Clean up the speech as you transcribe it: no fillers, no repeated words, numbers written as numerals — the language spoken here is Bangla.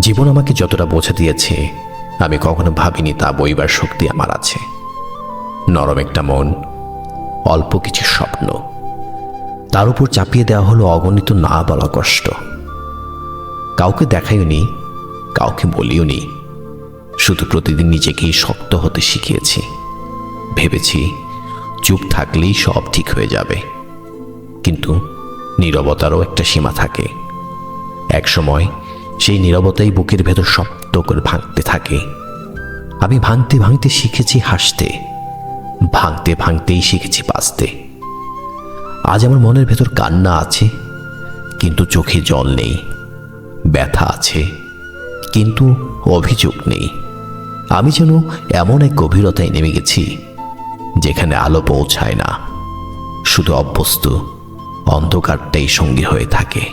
জীবন আমাকে যতটা বোঝা দিয়েছে আমি কখনো ভাবিনি তা বইবার শক্তি আমার আছে। নরম একটা মন, অল্প কিছু স্বপ্ন, তার উপর চাপিয়ে দেওয়া হলো অগণিত না বলা কষ্ট। কাউকে দেখাইওনি, কাউকে বলিওনি, শুধু প্রতিদিন নিজেকেই শক্ত হতে শিখিয়েছি। ভেবেছি চুপ থাকলেই সব ঠিক হয়ে যাবে, কিন্তু নীরবতারও একটা সীমা থাকে। এক সময় সেই নীরবতাই বুকের ভেতর শব্দ করে ভাঙতে থাকে। আমি ভাঙতে ভাঙতে শিখেছি হাসতে, ভাঙতে ভাঙতেই শিখেছি বাঁচতে। আজ আমার মনের ভেতর কান্না আছে, কিন্তু চোখে জল নেই। ব্যথা আছে, কিন্তু অভিযোগ নেই। আমি যেন এমন এক গভীরতায় নেমে গেছি যেখানে আলো পৌঁছায় না, শুধু অভ্যস্ত অন্ধকারটাই সঙ্গী হয়ে থাকে।